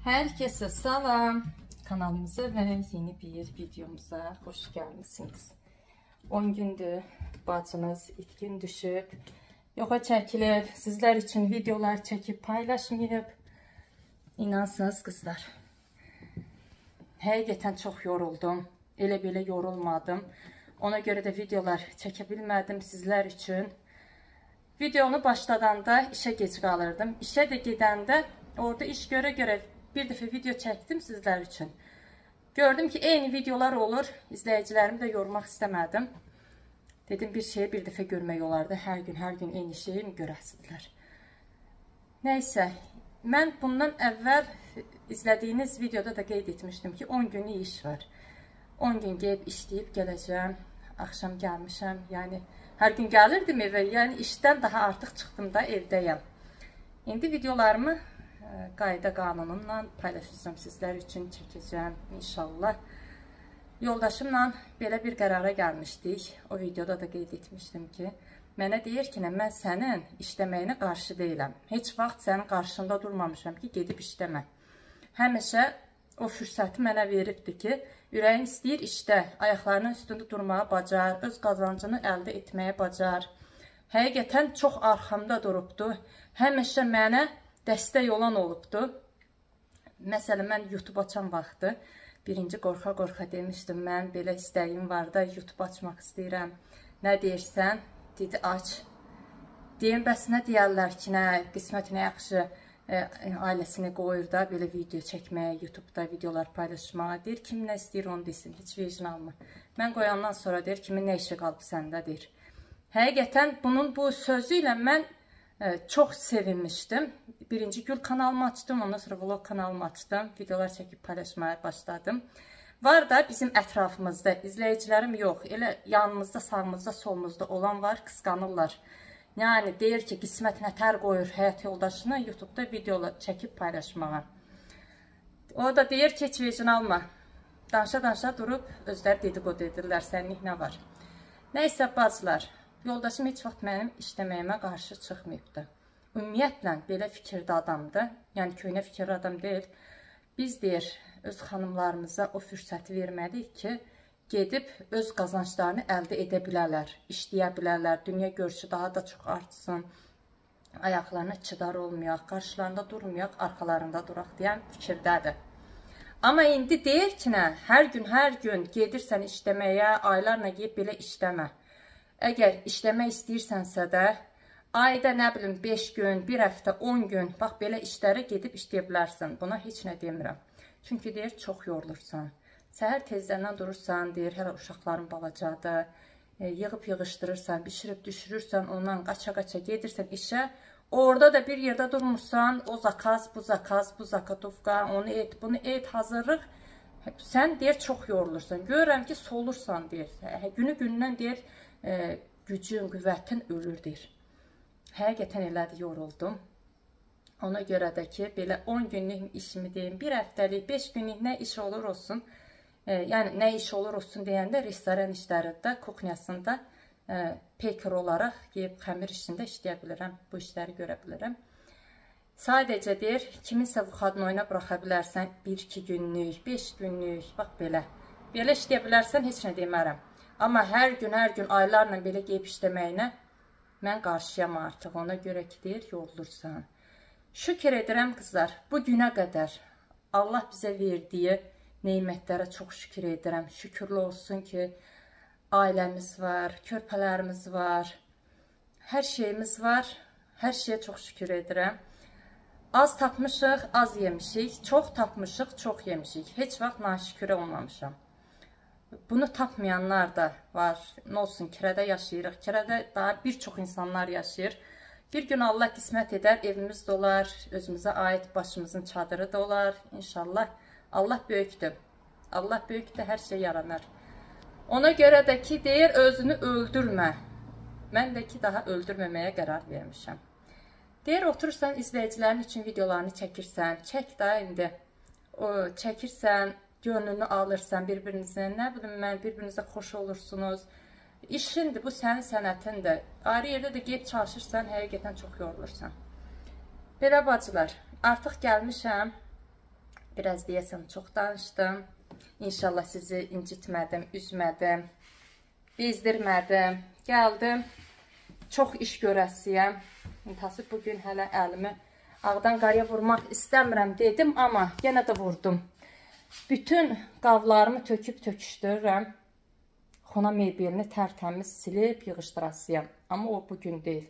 Herkese salam. Kanalımıza ve yeni bir videomuza hoş gelmişsiniz. 10 gündür bacınız itkin düşüp yoxa çəkilir. Sizler için videolar çekip paylaşmayıp. İnansınız kızlar. Həqiqətən çox yoruldum. Elə belə yorulmadım. Ona göre de videolar çekebilmedim sizler için. Videonu başladanda işe geç kalırdım. İşe de gidəndə orada iş göre bir dəfə video çəkdim sizler için. Gördüm ki eyni videolar olur. İzleyicilerimi de yormak istemedim. Dedim bir şeyi bir dəfə görmək olardı. Hər gün eyni şeyi mi görəsizlər? Neyse. Mən bundan əvvəl izlədiyiniz videoda da qeyd etmişdim ki 10 günlük iş var. 10 gün gəlib işləyib gələcəm. Akşam gəlmişəm. Yəni hər gün gəlirdim evə. Yəni işdən daha artıq çıxdım da evdəyəm. İndi videolarımı qayda qanunumla paylaşacağım sizler için çəkəcəm inşallah. Yoldaşımla belə bir qərara gəlmişdik. O videoda da qeyd etmişdim ki, mənə deyir ki, mən sənin işləməyinə qarşı deyiləm. Heç vaxt sənin qarşında durmamışam ki, gedib işləmə. Həmişə o fürsəti mənə veribdi ki, ürəyin istəyir işdə, ayaqlarının üstündə durmağa bacar, öz qazancını əldə etməyə bacar. Həqiqətən çox arxamda durubdu. Həmişə mənə dəstək olan olubdu. Məsələn, mən YouTube açan vaxtı birinci qorxa-qorxa demişdim, mən belə istəyim var da YouTube açmaq istəyirəm. Nə deyirsən? Dedi, aç. Deyim, bəs nə deyərlər ki, nə qismət nə yaxşı ailəsini qoyur da belə video çəkməyə, YouTube'da videolar paylaşmağa. Deyir, kim nə istəyir onu desin, heç vecin almır. Mən qoyandan sonra deyir, kimin nə işi qalıb səndə deyir. Həqiqətən bunun bu sözü ilə mən çok sevinmiştim. Birinci gül kanalımı açtım, ondan sonra vlog kanalımı açtım. Videolar çekip paylaşmaya başladım. Var da bizim ətrafımızda izleyicilerim yok. Elə yanımızda, sağımızda, solumuzda olan var, kıskanırlar. Yani deyir ki, qismət nətər qoyur həyat yoldaşını YouTube'da videolar çekip paylaşmağa. O da deyir ki, heç vecin alma. Danışa durub özləri dedikodu edirlər, sənlik nə var? Neysə bacılar. Yoldaşım heç vaxt mənim işləməyimə qarşı çıxmayıbdı. Ümumiyyətlə, belə fikirdə adamdır. Yəni, köynə fikirli adam deyil. Biz deyir, öz xanımlarımıza o fürsəti verməliyik ki, gedib öz qazançlarını əldə edə bilərlər, işləyə bilərlər, dünya görüşü daha da çox artsın, ayaqlarına çidar olmayaq, qarşılarında durmayaq, arxalarında duraq deyən fikirdədir. Amma indi deyir ki, nə, hər gün gedirsən işləməyə, aylarla deyib belə işləmə. Əgər işləmək istəyirsənsə də, ayda nə bilim 5 gün, 1 həftə, 10 gün, bax belə işlərə gedib işləyə bilərsən. Buna heç nə demirəm. Çünki deyir, çox yorulursan. Səhər tezdən durursan, deyir, hələ uşaqların balacadır, yığıb yığışdırırsan, bişirib düşürürsən, ondan qaça-qaça gedirsən işə. Orada da bir yerdə durmursan, o zakaz, bu zakaz, bu zakatovka, onu et, bunu et, hazırlıq. Sən deyir, çox yorulursan. Görürəm ki, solursan deyir. Günü-gündən deyir, gücün, qüvvətin ölür deyir. Həqiqətən elədi, yoruldum. Ona görə də ki, belə 10 günlük işimi deyim, 1 həftəlik, 5 günlük nə iş olur olsun, yəni nə iş olur olsun deyəndə restoran işlərində, kuxnyasında peker olaraq yeyib xəmir işində işləyə bilirəm, bu işləri görə bilirəm. Sadəcə deyir, kiminsə vuxadını oyuna buraxa bilərsən 1-2 günlük, 5 günlük, bax belə. Belə işləyə bilərsən, heç nə demərəm. Amma hər gün aylarla belə qeyb işləməyinə mən qarşıyam artıq. Ona görə ki, deyir, yorulursan. Şükür edirəm, qızlar, bu günə qədər Allah bizə verdiyi neymətlərə çox şükür edirəm. Şükürlü olsun ki, ailəmiz var, körpələrimiz var, hər şeyimiz var. Hər şeyə çox şükür edirəm. Az tapmışıq, az yemişik. Çox tapmışıq, çox yemişik. Heç vaxt naşükürə olmamışam. Bunu tapmayanlar da var. Nə olsun, kirədə yaşayırıq. Kirədə daha bir çox insanlar yaşayır. Bir gün Allah qismət edər, evimiz də olar, özümüzə aid başımızın çadırı da olar. İnşallah. Allah böyükdür. Allah böyükdür, hər şey yaranar. Ona görə də ki, deyir, özünü öldürmə. Mən də ki, daha öldürməməyə qərar vermişəm. Deyir, oturursan, izləyicilərin üçün videolarını çəkirsən. Çək da indi. Çəkirsən, gönlünü alırsan bir-birinizin, nə bilim mən, bir-birinizə xoş olursunuz. İşindir, bu sənin sənətindir. Ayrı yerdə də gedib çalışırsan, həqiqətən çox yorulursan. Belə bacılar, artıq gəlmişəm Biraz deyəsən çox danışdım. İnşallah sizi incitmədim, üzmədim, bezdirmədim. Gəldim, çox iş görəsiyəm. İntası bugün hələ əlimi ağdan qarıya vurmaq istəmirəm dedim, amma yenə də vurdum. Bütün qablarımı töküb töküşdürürəm. Xona mebelini tərtəmiz silib yığışdırasıyam. Amma o bugün deyil.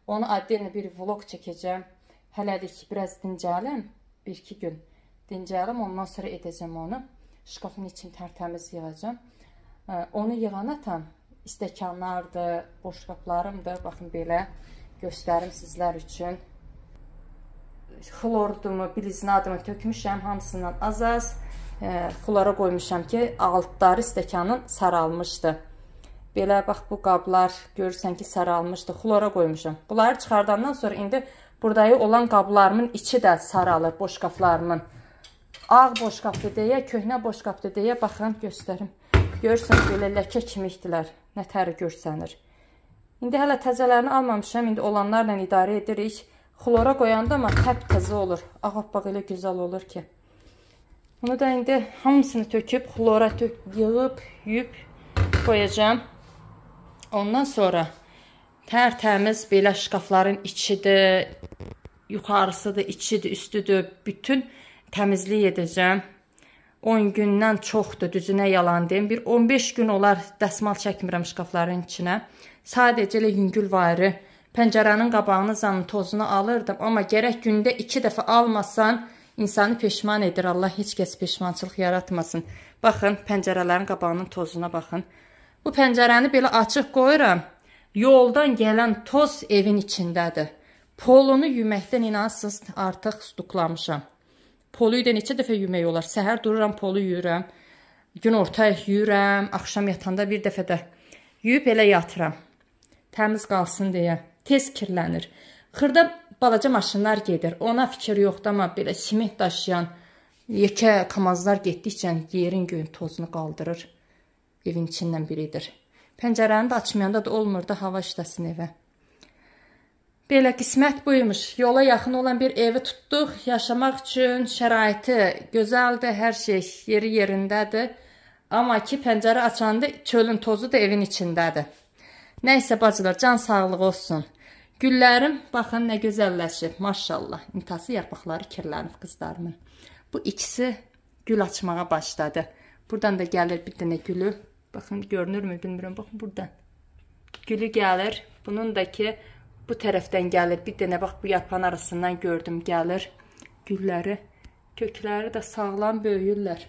Onu adını bir vlog çəkəcəm. Hələlik biraz dincəlim. 1-2 gün dincəlim. Ondan sonra edəcəm onu. Şkafın için tərtəmiz yığacam. Onu yığana tam stəkanlardır, boş qaplarımdır. Baxın belə göstərim sizlər üçün. Xlordumu, biliznadımı tökmüşəm. Hamısından az-az xlora qoymuşam ki, altları stəkanın saralmışdı. Belə bax bu qablar görürsən ki, saralmışdı. Xlora qoymuşam. Bunları çıxardandan sonra indi buradayı olan qablarımın içi də saralır, boş qaplarımın. Ağ boş qaplı deyə, köhnə boş qaplı deyə, baxın, göstərim. Görürsünüz, belə ləkə kimikdilər. Nə təri görsənir. İndi hələ təzələrini almamışam. İndi olanlarla idarə edirik. Xlora qoyanda amma təp-təzə olur. Ağappaq elə gözəl olur ki. Bunu da indi hamısını töküb, xlora yığıb, yuyub qoyacam. Ondan sonra tərtəmiz belə şkafların içidir, yuxarısıdır, içidir, üstüdür. Bütün təmizlik edəcəm. 10 gündən çoxdur, düzünə yalan deyim. Bir 15 gün olar dəsmal çəkmirəm şkafların içinə. Sadəcə elə yüngül varı, pəncərənin qabağını, zanın tozunu alırdım. Amma gərək gündə 2 dəfə almasan, insanı peşman edir. Allah heç kəs peşmançılıq yaratmasın. Baxın, pəncərələrin qabağının tozuna baxın. Bu pəncərəni belə açıq qoyuram. Yoldan gələn toz evin içindədir. Polunu yüməkdən inansız artıq stuklamışam. Poluyu da neçə dəfə yümək olar. Səhər dururam, polu yuyuram. Gün ortaya yuyuram. Axşam yatanda bir dəfə də yuyub elə yatıram. Təmiz qalsın deyə. Tez kirlənir. Xırda balaca maşınlar gedir. Ona fikir yoxdur, amma belə siment daşıyan yekə kamazlar getdikcə yerin göyün tozunu qaldırır. Evin içindən biridir. Pəncərəni də açmayanda da olmur da hava işləsin evə. Belə qismət buymuş. Yola yaxın olan bir evi tutduq. Yaşamaq üçün şəraiti gözəldir. Hər şey yeri yerindədir. Amma ki, pəncərə açanda çölün tozu da evin içindədir. Nəysə bacılar, can sağlığı olsun. Güllərim, baxın nə gözəlləşib. Maşallah. İntası yarpaqları kirlənib qızlarımın. Bu ikisi gül açmağa başladı. Buradan da gəlir bir dənə gülü. Baxın, görünürmü bilmirəm. Baxın, buradan. Gülü gəlir. Bunun da ki, bu tərəfdən gəlir. Bir dənə bax, bu yarpağın arasından gördüm gəlir. Gülləri, kökləri də sağlam böyüyürlər.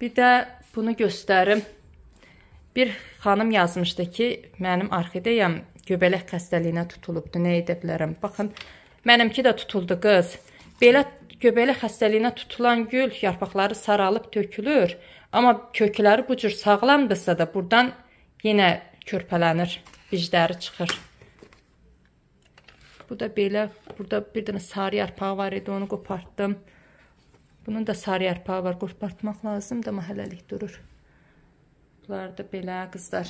Bir də bunu göstərim. Bir xanım yazmışdı ki, mənim orxideyam göbələk xəstəliyinə tutulubdu. Nə edə bilərəm? Baxın, mənimki də tutuldu qız. Belə göbələk xəstəliyinə tutulan gül yarpaqları saralıb tökülür. Amma kökləri bu cür sağlamdırsa da buradan yenə körpələnir. Bicləri çıxır. Bu da belə, burada bir dənə sarı yarpağı var idi, onu qopartdım. Bunun da sarı yarpağı var, qopartmaq lazımdır, amma hələlik durur. Bunlar da belə qızlar.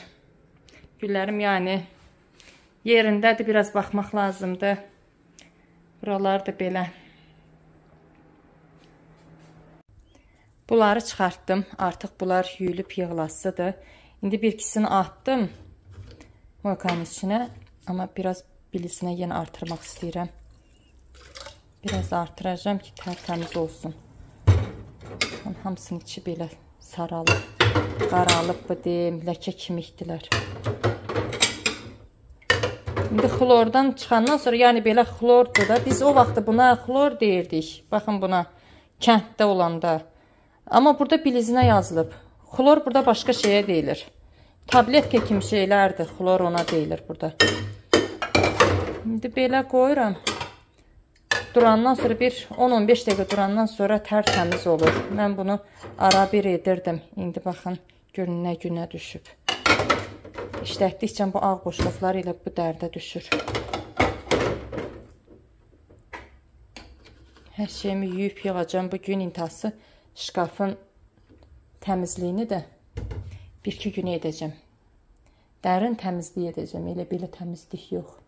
Güllərim yəni yerindədir, biraz baxmaq lazımdır. Buralar da belə. Bunları çıxartdım, artıq bunlar yuyulub yığılasıdır. İndi bir ikisini atdım mokanın içinə, amma biraz bilisinə yenə artırmaq istəyirəm. Biraz artıracağım ki, tərtəmiz olsun. Hamısının içi belə saralıb, qaralıb bu deyim, ləkə kimikdilər. İndi xlordan çıxandan sonra, yəni belə xlordur da, biz o vaxtda buna xlor deyirdik. Baxın buna, kənddə olanda. Amma burada bilizinə yazılıb. Xlor burada başqa şeyə deyilir. Tabletka kimi şeylərdir, xlor ona deyilir burada. İndi belə qoyuram. Durandan sonra bir 10-15 dəqiqə durandan sonra tərtəmiz olur. Mən bunu ara bir edirdim. İndi baxın, görün nə günə düşüb. İşlətdikcə bu ağ boşluqlar ilə bu dərdə düşür. Hər şeyimi yuyub yığacam. Bugün intası şkafın təmizliyini də 1-2 gün edəcəm. Dərin təmizlik edəcəm. Elə belə təmizlik yox.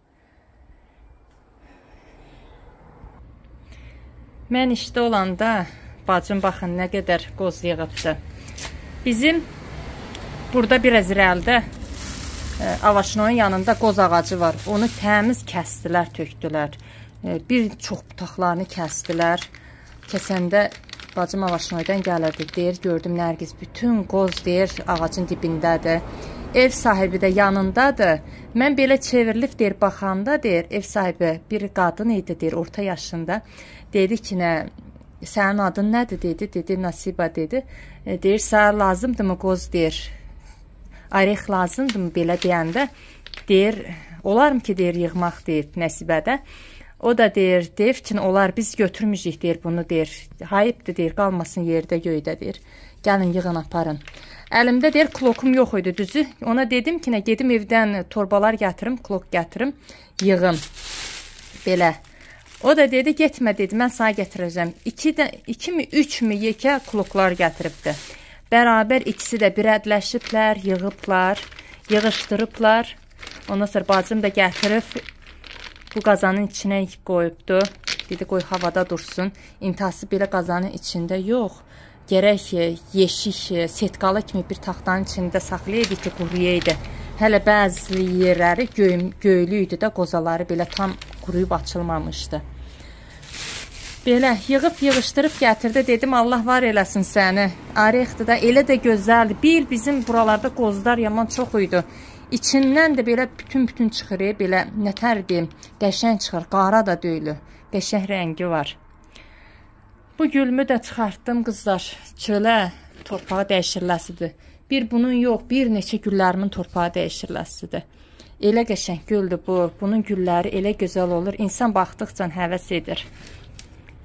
Mən işdə olanda bacım baxın nə qədər qoz yığıbdı. Bizim burada biraz irəlidə Avaşnoyun yanında qoz ağacı var. Onu təmiz kəsdilər, tökdülər. Bir çox butaqlarını kəsdilər. Kəsəndə bacım Avaşnoydan gəlirdi. Deyir, gördüm Nərgiz, bütün qoz deyir ağacın dibindədir. Ev sahibi də yanındadır. Mən belə çevrilib deyir, baxanda deyir, ev sahibi bir qadın idi deyir, orta yaşında. Dedi ki, nə, sənin adın nədir dedi, dedi, Nasiba dedi. Deyir, sənə lazımdırmı qoz deyir. Arex lazımdırmı belə deyəndə. Deyir, olarmı ki deyir, yığmaq deyir Nəsibədə. O da deyir, deyir ki, olar biz götürmüşük deyir bunu deyir. Hayıbdır deyir, qalmasın yerdə göydə deyir. Gəlin yığın aparın. Əlimdə deyir, klokum yox idi düzü. Ona dedim ki, nə gedim evdən torbalar gətirim, klok gətirim, yığım. Belə. O da dedi, getmə dedi, mən sana gətirəcəm. 2 mi, 3 mi yekə kloklar gətiribdi. Bərabər ikisi də birədləşiblər, yığıblar, yığışdırıblar. Ondan sonra bacım da gətirib bu qazanın içinə qoyubdu. Dedi, qoy havada dursun. İntihası belə qazanın içində yox. Gərək yeşik, setkalı kimi bir taxtanın içində saxlayaydı ki, quruyaydı. Hələ bəzi yerləri göylü idi də, qozaları belə tam quruyub açılmamışdı. Belə yığıb, yığışdırıb gətirdi. Dedim, Allah var eləsin səni. Arexdir da, elə də gözəldir. Bil bizim buralarda qozlar yaman çox idi. İçindən də belə bütün çıxır, belə nətərdir, qəşəng çıxır, qara da deyil, qəşəng rəngi var. Bu gülümü də çıxartdım qızlar, çölə torpağı dəyişirləsidir. Bir bunun yox, bir neçə güllərimin torpağı dəyişirləsidir. Elə qəşəng güldür bu, bunun gülləri elə gözəl olur, insan baxdıqca həvəs edir.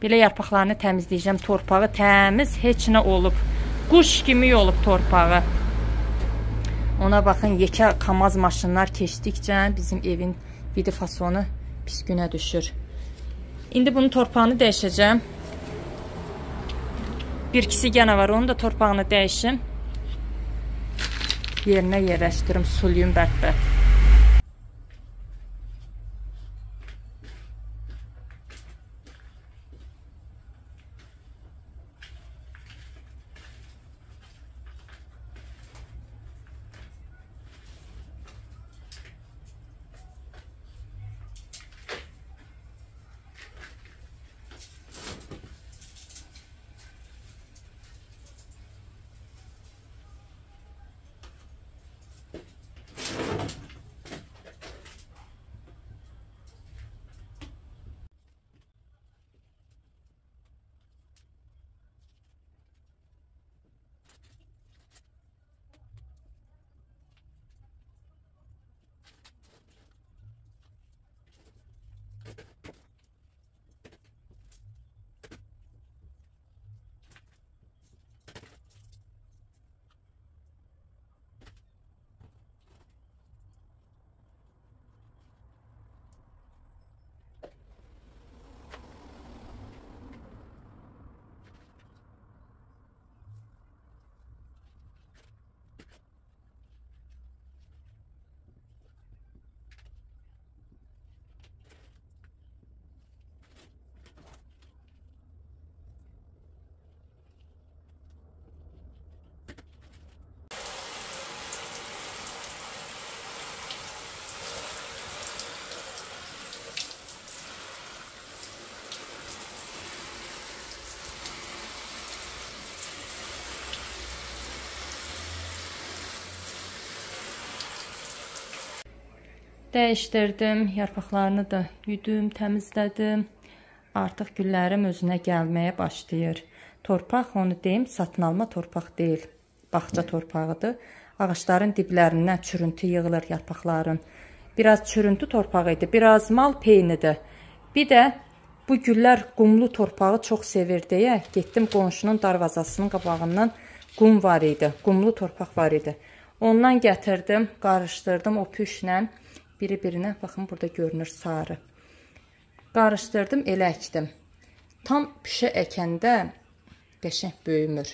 Belə yarpaqlarını təmizləyəcəm, torpağı təmiz, heç nə olub, quş kimi olub torpağı. Ona baxın, yekə kamaz maşınlar keçdikcə bizim evin vidi fasonu pis günə düşür. İndi bunun torpağını dəyişəcəm. Bir ikisi gənə var, onun da torpağını dəyişim. Yerinə yerləşdirim, suluyum bərk-bərk. Dəyişdirdim, yarpaqlarını da yudum, təmizlədim. Artıq güllərim özünə gəlməyə başlayır. Torpaq, onu deyim, satın alma torpaq deyil. Bağça torpağıdır. Ağaçların diblərindən çürüntü yığılır yarpaqların. Biraz çürüntü torpağı idi, biraz mal peynidir. Bir də bu güllər qumlu torpağı çox sevir deyə getdim qonşunun darvazasının qabağından qum var idi, qumlu torpaq var idi. Ondan gətirdim, qarışdırdım o püşlə. Biri-birinə, baxın, burada görünür sarı. Qarışdırdım, elə əkdim. Tam püşə əkəndə qəşəng böyümür.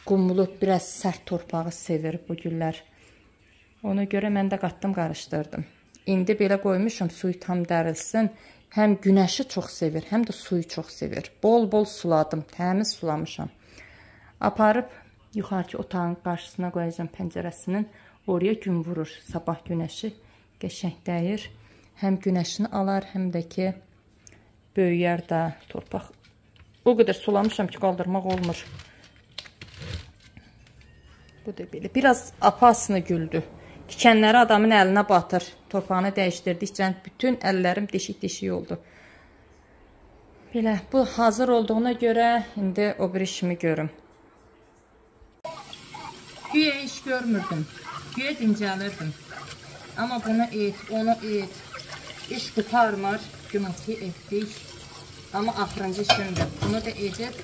Qumlu, biraz sərt torpağı sevir bu güllər. Ona görə mən də qatdım, qarışdırdım. İndi belə qoymuşum, suyu tam dərilsin. həm günəşi çox sevir, həm də suyu çox sevir. Bol-bol suladım, təmiz sulamışam. Aparıb yuxarıki otağın qarşısına qoyacağım pəncərəsinin. Oraya gün vurur. Sabah günəşi qəşəng dəyir. Həm günəşini alar, həm də ki böyüyər də torpaq. O qədər sulamışam ki qaldırmaq olmur. Bu da belə. Biraz apasını güldü. Tikənləri adamın əlinə batır. Torpağını dəyişdirdikcə bütün əllərim deşik-deşik oldu. Belə, bu hazır olduğuna görə indi o bir işimi görüm. Güya iş görmürdüm. Güya dincəlirdim. Amma bunu et, onu et. İş qutarmır. Gündüzü etdik. Amma axırıncı işimdir. Bunu da edib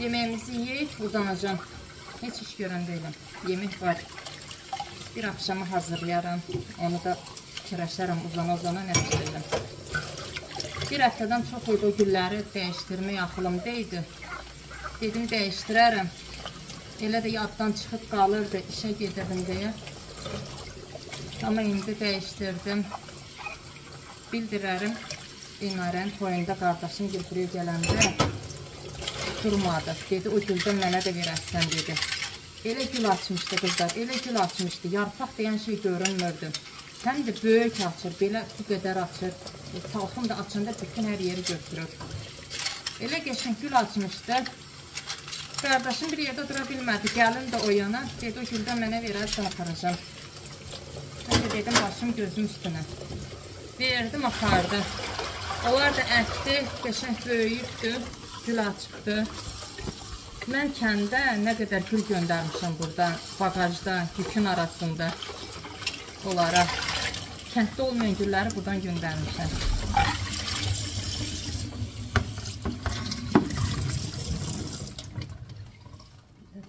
yeməyimizi yeyib uzanacağım. Heç iş görən deyiləm. Yemək var. Bir axşamı hazırlayaram. Onu da fikirləşərəm uzana-uzana nə pişirirəm. Bir həftədən çox idi o gülləri dəyişdirmək axılımda idi. Dedim dəyişdirərəm. Elə də yaddan çıxıb qalırdı, işə gedirdim deyə. Amma indi dəyişdirdim. Bildirərim, Dinarən toyunda qardaşım götürüyor gələndə durmadı. Dedi, o güldən mənə də verərsən, dedi. Elə gül açmışdı qızlar, elə gül açmışdı. Yarpaq deyən şey görünmürdü. Həm də böyük açır, belə bu qədər açır. Salxım da açanda bütün hər yeri götürür. Elə qəşəng gül açmışdı. Qardaşım bir yerdə dura bilmədi. Gəlin də o yana. Dedi, o güldən mənə verərsən aparacağım. Mən də dedim, başım gözüm üstünə. Verdim, apardı. Onlar da ətdi, qəşəng böyüyübdü, gül açıbdı. Mən kəndə nə qədər gül göndərmişəm buradan, bagajda, yükün arasında onlara. Kənddə olmayan gülləri buradan göndərmişəm.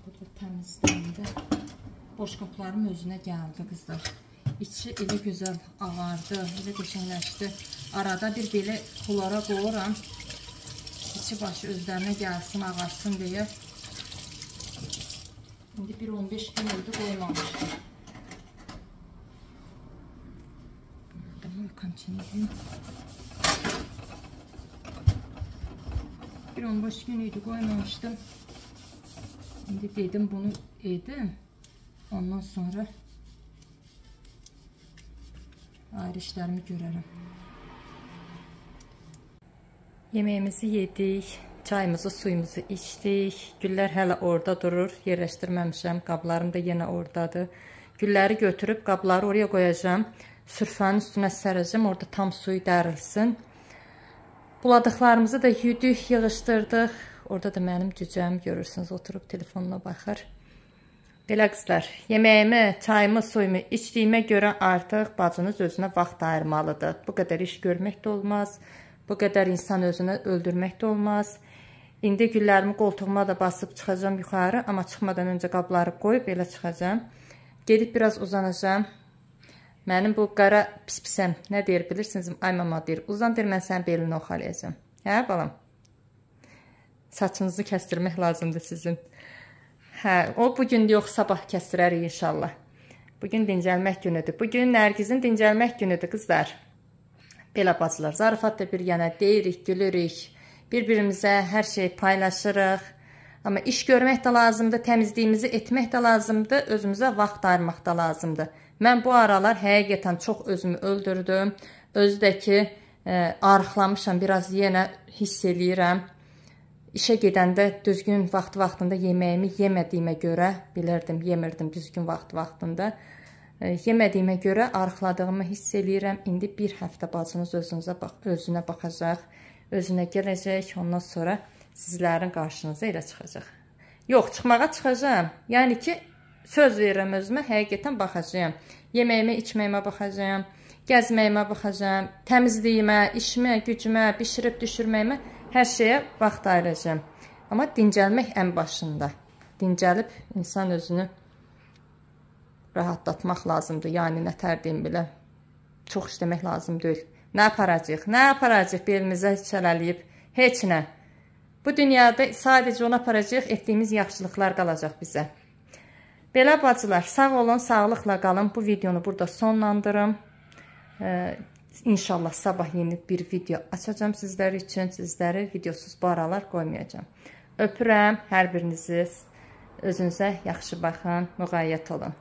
Burada təmizləndə boşqaplarım özünə gəldi qızlar. İçi elə gözəl ağardı, elə qəşəngləşdi. Arada bir belə kulara qoyuram. İçi başı özlərinə gəlsin, ağarsın deyə. İndi bir 15 gün oldu qoymamışdım. Bir 15 gün idi qoymamışdım. İndi dedim bunu edim. Ondan sonra ayrı işlərimi görərəm. Yeməyimizi yedik, çayımızı, suyumuzu içdik. Güllər hələ orada durur, yerləşdirməmişəm. Qablarım da yenə oradadır. Gülləri götürüb qabları oraya qoyacağım. Sürfənin üstünə sərəcəm, orada tam suyu dərilsin. Buladıqlarımızı da yuduq, yığışdırdıq. Orada da mənim cücəm, görürsünüz, oturub telefonuna baxır. Belə qızlar, yeməyimi, çayımı, suyumu içdiyimə görə artıq bacınız özünə vaxt ayırmalıdır. Bu qədər iş görmək də olmaz. Bu qədər insan özünü öldürmək də olmaz. İndi güllərimi qoltuğuma da basıb çıxacağım yuxarı. Amma çıxmadan öncə qabları qoyub elə çıxacağım. Gedib biraz uzanacağım. Mənim bu qara pis-pisəm nə deyir bilirsiniz? Ay mama deyir. Uzan deyir, mən sənin belini oxalayacağım. Hə balam? Saçınızı kəstirmək lazımdır sizin. Hə, o bugün yox, sabah kəstirərik inşallah. Bugün dincəlmək günüdür. Bugün Nərgizin dincəlmək günüdür qızlar. Belə bacılar, zarafat da bir yana deyirik, gülürük. Bir-birimizə hər şey paylaşırıq. Amma iş görmək də lazımdır, təmizliyimizi etmək də lazımdır, özümüzə vaxt ayırmaq da lazımdır. Mən bu aralar həqiqətən çox özümü öldürdüm. Özü də ki, arıqlamışam, biraz yenə hiss eləyirəm. İşə gedəndə düzgün vaxtında yeməyimi yemədiyimə görə, bilirdim, yemirdim düzgün vaxtında. Yemədiyimə görə arıqladığımı hiss eləyirəm. İndi bir həftə bacınız özünə baxacaq, özünə gələcək, ondan sonra sizlərin qarşınıza elə çıxacaq. Yox, çıxmağa çıxacağım. Yəni ki, söz verirəm özümə, həqiqətən baxacağım. Yeməyimə, içməyimə baxacağım, gəzməyimə baxacağım, təmizliyimə, işimə, gücümə, bişirib düşürməyimə, hər şeyə vaxt ayıracağım. Amma dincəlmək ən başında. Dincəlib insan özünü rahatlatmaq lazımdır. Yəni, nətər deyim belə, çox işləmək lazım deyil. Nə aparacaq belimizə çələləyib? Heç nə. Bu dünyada sadəcə ona aparacaq, etdiyimiz yaxşılıqlar qalacaq bizə. Belə bacılar, sağ olun, sağlıqla qalın. Bu videonu burada sonlandırım. İnşallah sabah yeni bir video açacağım sizlər üçün. Sizləri videosuz bu aralar qoymayacağım. Öpürəm hər birinizi. Özünüzə yaxşı baxın, müğayyət olun.